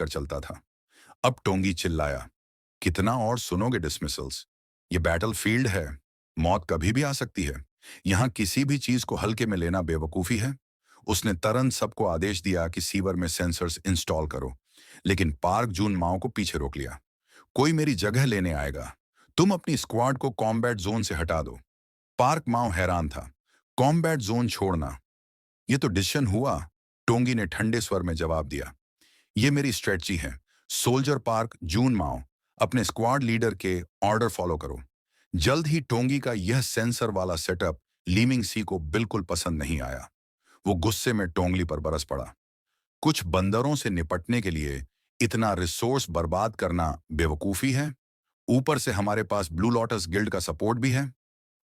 कर चलता था। अब टोंगी चिल्लाया, कितना और सुनोगे डिसमिसल्स? ये बैटलफील्ड है, मौत कभी भी आ सकती है। यहाँ किसी भी चीज को हल्के में लेना बेवकूफी है। उसने तुरंत सबको आदेश दिया कि सीवर में सेंसर्स इंस्टॉल करो, लेकिन पार्क जून माओ को पीछे रोक लिया। कोई मेरी जगह लेने आएगा, तुम अपनी स्क्वाड को कॉम्बैट जोन से हटा दो। पार्क माओ हैरान था, कॉम्बैट जोन छोड़ना, ये तो डिसीजन हुआ। टोंगी ने ठंडे स्वर में जवाब दिया, ये मेरी स्ट्रेटजी है। सोल्जर पार्क जून माओ, अपने स्क्वाड लीडर के ऑर्डर फॉलो करो। जल्द ही टोंगी का यह सेंसर वाला सेटअप लीमिंग सी को बिल्कुल पसंद नहीं आया। वो गुस्से में टोंगली पर बरस पड़ा। कुछ बंदरों से निपटने के लिए इतना रिसोर्स बर्बाद करना बेवकूफी है। ऊपर से हमारे पास ब्लू लोटस गिल्ड का सपोर्ट भी है।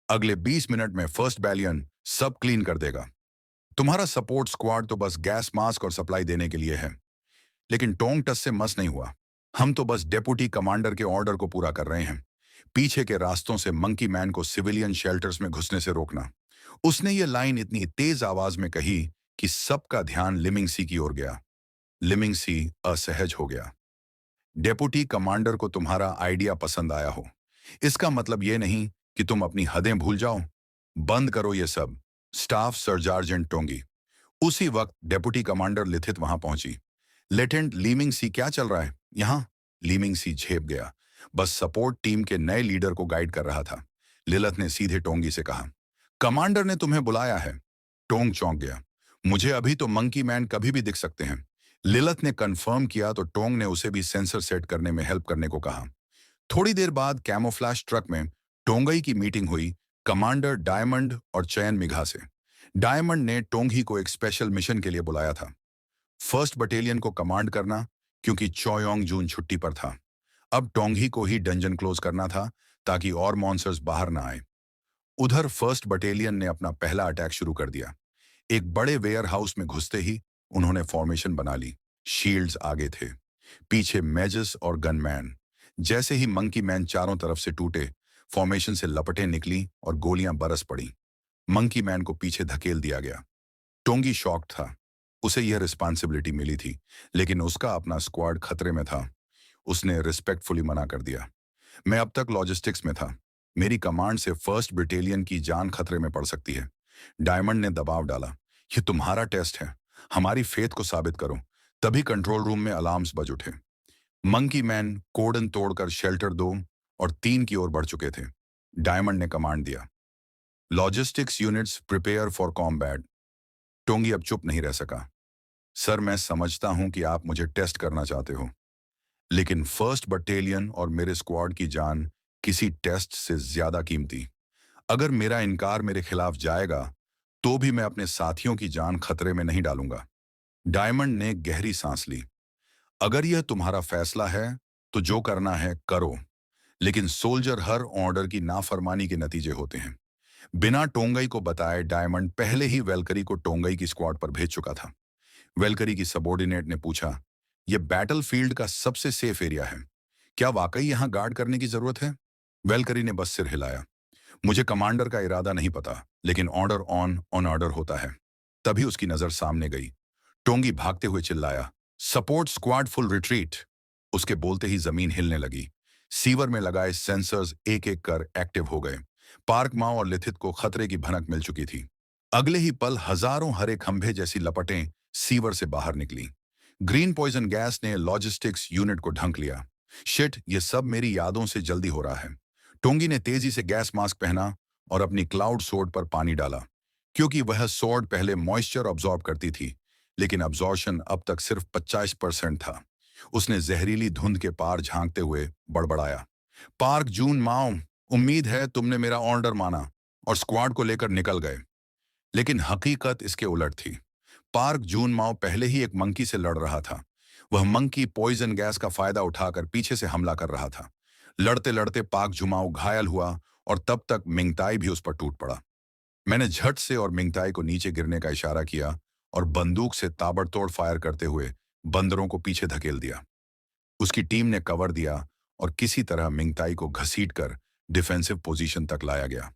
अगले 20 मिनट में फर्स्ट बैलियन सब क्लीन कर देगा। तुम्हारा सपोर्ट स्क्वाड तो बस गैस मास्क और सप्लाई देने के लिए है। लेकिन टोंग टस से मस नहीं हुआ। हम तो बस डेप्यूटी कमांडर के ऑर्डर को पूरा कर रहे हैं, पीछे के रास्तों से मंकी मैन को सिविलियन शेल्टर्स में घुसने से रोकना। उसने ये लाइन इतनी तेज आवाज में कही कि सबका ध्यान लिमिंग सी की ओर गया। लिमिंग सी असहज हो गया। डेप्यूटी कमांडर को तुम्हारा आइडिया पसंद आया हो, इसका मतलब ये नहीं कि तुम अपनी हदें भूल जाओ। बंद करो ये सब। स्टाफ सर्जार्जेंट टोंगी। उसी वक्त डेप्यूटी कमांडर लिथित वहां पहुंची। लेटेंट लीमिंग सी, क्या चल रहा है यहाँ? लीमिंग सी झेप गया, बस सपोर्ट टीम के नए लीडर को गाइड कर रहा था। लिलथ ने सीधे टोंगी से कहा, कमांडर ने तुम्हें बुलाया है। टोंग चौंक गया, मुझे अभी तो मंकी मैन कभी भी दिख सकते हैं। लिलथ ने कंफर्म किया तो टोंग ने उसे भी सेंसर सेट करने में हेल्प करने को कहा। थोड़ी देर बाद कैमोफ्लैश ट्रक में टोंगई की मीटिंग हुई, कमांडर डायमंड और चयन मिघा से। डायमंड ने टोंगी को एक स्पेशल मिशन के लिए बुलाया था, फर्स्ट बटालियन को कमांड करना, क्योंकि चोयोंग जून छुट्टी पर था। अब टोंगी को ही डंजन क्लोज करना था ताकि और मॉन्स्टर्स बाहर ना आए। उधर फर्स्ट बटालियन ने अपना पहला अटैक शुरू कर दिया। एक बड़े वेयर हाउस में घुसते ही उन्होंने फॉर्मेशन बना ली। शील्ड्स आगे थे, पीछे मेजस और गनमैन। जैसे ही मंकी मैन चारों तरफ से टूटे, फॉर्मेशन से लपटें निकली और गोलियां बरस पड़ी। मंकी मैन को पीछे धकेल दिया गया। टोंगी शॉक था। उसे यह रिस्पांसिबिलिटी मिली थी, लेकिन उसका अपना स्क्वाड खतरे में था। उसने रिस्पेक्टफुली मना कर दिया, मैं अब तक लॉजिस्टिक्स में था। मेरी कमांड से फर्स्ट बटालियन की जान खतरे में पड़ सकती है। डायमंड ने दबाव डाला, ये तुम्हारा टेस्ट है, हमारी फेथ को साबित करो। तभी कंट्रोल रूम में अलार्म्स बज उठे। मंकी मैन कोडन तोड़कर शेल्टर 2 और 3 की ओर बढ़ चुके थे। डायमंड ने कमांड दिया, logistics units prepare for combat. टोंगी अब चुप नहीं रह सका। सर, मैं समझता हूं कि आप मुझे टेस्ट करना चाहते हो, लेकिन फर्स्ट बटालियन और मेरे स्क्वाड की जान किसी टेस्ट से ज्यादा कीमती। अगर मेरा इनकार मेरे खिलाफ जाएगा, तो भी मैं अपने साथियों की जान खतरे में नहीं डालूंगा। डायमंड ने गहरी सांस ली। अगर यह तुम्हारा फैसला है, तो जो करना है करो, लेकिन सोल्जर हर ऑर्डर की नाफरमानी के नतीजे होते हैं। बिना टोंगई को बताए डायमंड पहले ही वेलकरी को टोंगई की स्क्वाड पर भेज चुका था। वेलकरी की सबॉर्डिनेट ने पूछा, यह बैटलफील्ड का सबसे सेफ एरिया है, क्या वाकई यहां गार्ड करने की जरूरत है? वेलकरी ने बस सिर हिलाया, मुझे कमांडर का इरादा नहीं पता, लेकिन ऑर्डर ऑन ऑर्डर होता है। तभी उसकी नजर सामने गई। टोंगी भागते हुए चिल्लाया, सपोर्ट स्क्वाड फुल रिट्रीट। उसके बोलते ही जमीन हिलने लगी। सीवर में लगाए सेंसर्स एक एक कर एक्टिव हो गए। पार्क माओ और लिथित को खतरे की भनक मिल चुकी थी। अगले ही पल हजारों हरे खंभे जैसी लपटें सीवर से बाहर निकली। ग्रीन पॉइजन गैस ने लॉजिस्टिक्स यूनिट को ढंक लिया। शिट, ये सब मेरी यादों से जल्दी हो रहा है। टोंगी ने तेजी से गैस मास्क पहना और अपनी क्लाउड सोर्ड पर पानी डाला, क्योंकि वह सोर्ड पहले मॉइस्चर ऑब्जॉर्ब करती थी, लेकिन अब्जॉर्शन अब तक सिर्फ 50% था। उसने जहरीली धुंध के पार झांकते हुए बड़बड़ाया, पार्क जून माओ, उम्मीद है तुमने मेरा ऑर्डर माना और स्क्वाड को लेकर निकल गए। लेकिन हकीकत इसके उलट थी। पार्क जून माओ पहले ही एक मंकी से लड़ रहा था। वह मंकी पॉइजन गैस का फायदा उठाकर पीछे से हमला कर रहा था। लड़ते लड़ते पार्क जुमाओ घायल हुआ और तब तक मिंगताई भी उस पर टूट पड़ा। मैंने झट से और मिंगताई को नीचे गिरने का इशारा किया और बंदूक से ताबड़तोड़ फायर करते हुए बंदरों को पीछे धकेल दिया। उसकी टीम ने कवर दिया और किसी तरह मिंगताई को घसीटकर डिफेंसिव पोजीशन तक लाया गया।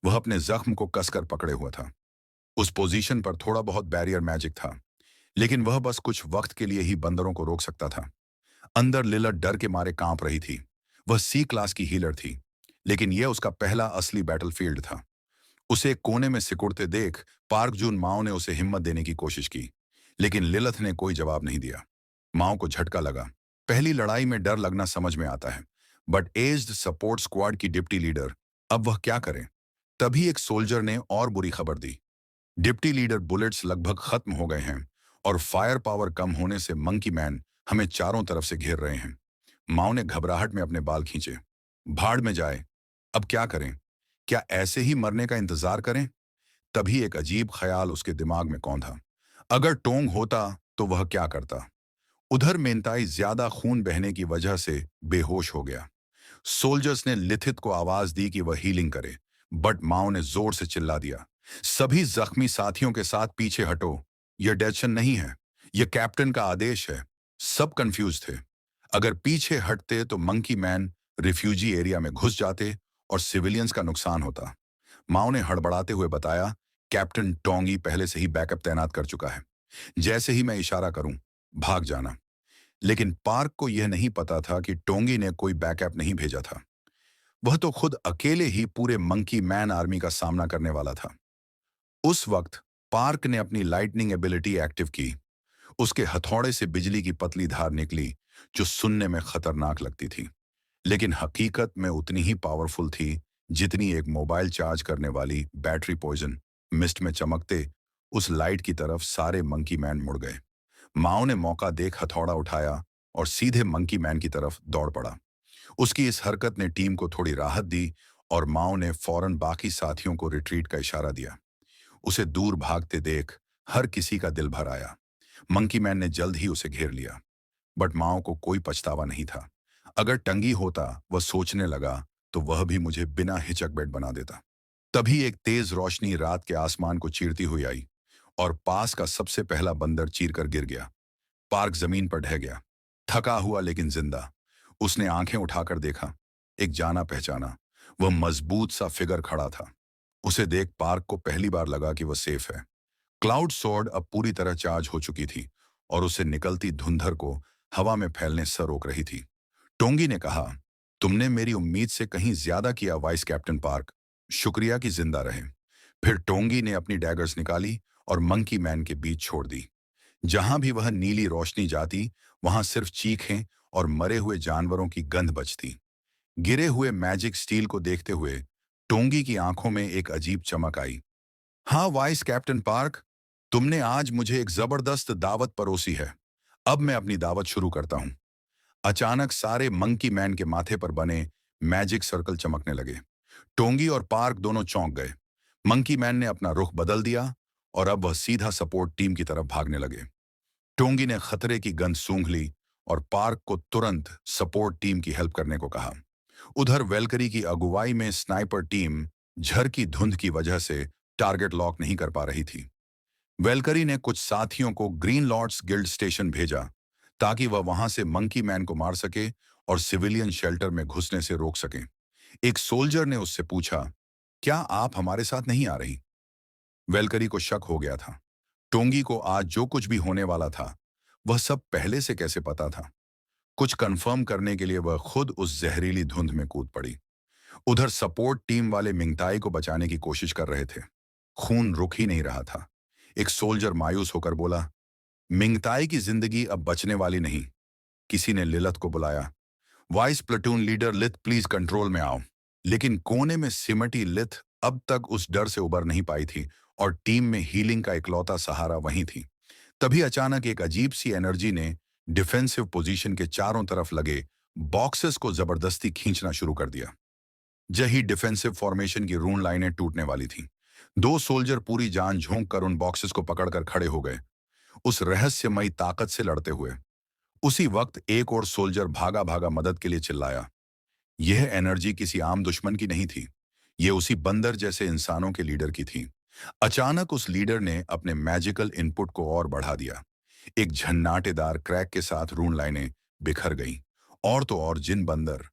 वह अपने जख्म को कसकर पकड़े हुआ था। उस पोजीशन पर थोड़ा बहुत बैरियर मैजिक था, लेकिन वह बस कुछ वक्त के लिए ही बंदरों को रोक सकता था। अंदर लिलत डर के मारे कांप रही थी। वह सी क्लास की हीलर थी, लेकिन यह उसका पहला असली बैटलफील्ड था। उसे एक कोने में सिकुड़ते देख पार्क जून माओ ने उसे हिम्मत देने की कोशिश की, लेकिन लिलथ ने कोई जवाब नहीं दिया। माओ को झटका लगा। पहली लड़ाई में डर लगना समझ में आता है, बट एज्ड सपोर्ट स्क्वाड की डिप्टी लीडर, अब वह क्या करे? तभी एक सोल्जर ने और बुरी खबर दी। डिप्टी लीडर, बुलेट्स लगभग खत्म हो गए हैं और फायर पावर कम होने से मंकी मैन हमें चारों तरफ से घेर रहे हैं। माओ ने घबराहट में अपने बाल खींचे। भाड़ में जाए, अब क्या करें? क्या ऐसे ही मरने का इंतजार करें? तभी एक अजीब ख्याल उसके दिमाग में कौंधा। अगर टोंग होता तो वह क्या करता? उधर मेंताई ज्यादा खून बहने की वजह से बेहोश हो गया। सोल्जर्स ने लिथित को आवाज दी कि वह हीलिंग करे, बट माओ ने जोर से चिल्ला दिया, सभी जख्मी साथियों के साथ पीछे हटो। यह डेशन नहीं है, यह कैप्टन का आदेश है। सब कंफ्यूज थे। अगर पीछे हटते तो मंकी मैन रिफ्यूजी एरिया में घुस जाते और सिविलियंस का नुकसान होता। माओ ने हड़बड़ाते हुए बताया, कैप्टन टोंगी पहले से ही बैकअप तैनात कर चुका है। जैसे ही मैं इशारा करूं, भाग जाना। लेकिन पार्क को यह नहीं पता था कि टोंगी ने कोई बैकअप नहीं भेजा था। वह तो खुद अकेले ही पूरे मंकी मैन आर्मी का सामना करने वाला था। उस वक्त पार्क ने अपनी लाइटनिंग एबिलिटी एक्टिव की। उसके हथौड़े से बिजली की पतली धार निकली, जो सुनने में खतरनाक लगती थी, लेकिन हकीकत में उतनी ही पावरफुल थी जितनी एक मोबाइल चार्ज करने वाली बैटरी। पॉइजन मिस्ट में चमकते उस लाइट की तरफ सारे मंकी मैन मुड़ गए। माओ ने मौका देख हथौड़ा उठाया और सीधे मंकी मैन की तरफ दौड़ पड़ा। उसकी इस हरकत ने टीम को थोड़ी राहत दी और माओ ने फौरन बाकी साथियों को रिट्रीट का इशारा दिया। उसे दूर भागते देख हर किसी का दिल भर आया। मंकी मैन ने जल्द ही उसे घेर लिया, बट माओ को कोई पछतावा नहीं था। अगर टंगी होता, वह सोचने लगा, तो वह भी मुझे बिना हिचक बेड बना देता। तभी एक तेज रोशनी रात के आसमान को चीरती हुई आई और पास का सबसे पहला बंदर चीरकर गिर गया। पार्क जमीन पर ढह गया, थका हुआ लेकिन जिंदा। उसने आंखें उठाकर देखा, एक जाना पहचाना वह मजबूत सा फिगर खड़ा था। उसे देख पार्क को पहली बार लगा कि वह सेफ है। क्लाउड स्वॉर्ड अब पूरी तरह चार्ज हो चुकी थी और उसे निकलती धुंधर को हवा में फैलने से रोक रही थी। टोंगी ने कहा, तुमने मेरी उम्मीद से कहीं ज्यादा किया वाइस कैप्टन पार्क। शुक्रिया कि जिंदा रहे। फिर टोंगी ने अपनी डैगर्स निकाली और मंकी मैन के बीच छोड़ दी। जहां भी वह नीली रोशनी जाती, वहां सिर्फ चीखें और मरे हुए जानवरों की गंध बचती। गिरे हुए मैजिक स्टील को देखते हुए टोंगी की आंखों में एक अजीब चमक आई। हाँ वाइस कैप्टन पार्क, तुमने आज मुझे एक जबरदस्त दावत परोसी है। अब मैं अपनी दावत शुरू करता हूं। अचानक सारे मंकी मैन के माथे पर बने मैजिक सर्कल चमकने लगे। टोंगी और पार्क दोनों चौंक गए। मंकी मैन ने अपना रुख बदल दिया और अब वह सीधा सपोर्ट टीम की तरफ भागने लगे। टोंगी ने खतरे की गंध सूंघ ली और पार्क को तुरंत सपोर्ट टीम की हेल्प करने को कहा। उधर वेलकरी की अगुवाई में स्नाइपर टीम झर की धुंध की वजह से टारगेट लॉक नहीं कर पा रही थी। वेलकरी ने कुछ साथियों को ग्रीन लॉर्ड्स गिल्ड स्टेशन भेजा ताकि वह वहां से मंकी मैन को मार सके और सिविलियन शेल्टर में घुसने से रोक सके। एक सोल्जर ने उससे पूछा, क्या आप हमारे साथ नहीं आ रही? वेलकरी को शक हो गया था। टोंगी को आज जो कुछ भी होने वाला था, वह सब पहले से कैसे पता था? कुछ कंफर्म करने के लिए वह खुद उस जहरीली धुंध में कूद पड़ी। उधर सपोर्ट टीम वाले मिंगताई को बचाने की कोशिश कर रहे थे। खून रुक ही नहीं रहा था। एक सोल्जर मायूस होकर बोला, मिंगताई की जिंदगी अब बचने वाली नहीं। किसी ने लिलत को बुलाया, vice platoon leader लिथ, please control में आओ। लेकिन कोने में सिमटी लिथ अब तक उस डर से उबर नहीं पाई थी और टीम में हीलिंग का इकलौता सहारा वहीं थी। तभी अचानक एक अजीब सी एनर्जी ने डिफेंसिव पोजीशन के चारों तरफ लगे बॉक्सेस को जबरदस्ती खींचना शुरू कर दिया। जही डिफेंसिव फॉर्मेशन की रून लाइनें टूटने वाली थीं। दो सोल्जर पूरी जान झोंक कर उन बॉक्सेस को पकड़कर खड़े हो गए, उस रहस्यमयी ताकत से लड़ते हुए। उसी वक्त एक और सोल्जर भागा भागा मदद के लिए चिल्लाया। यह एनर्जी किसी आम दुश्मन की नहीं थी, यह उसी बंदर जैसे इंसानों के लीडर की थी। अचानक उस लीडर ने अपने मैजिकल इनपुट को और बढ़ा दिया। एक झन्नाटेदार क्रैक के साथ रून लाइनें बिखर गईं। और तो और जिन बंदर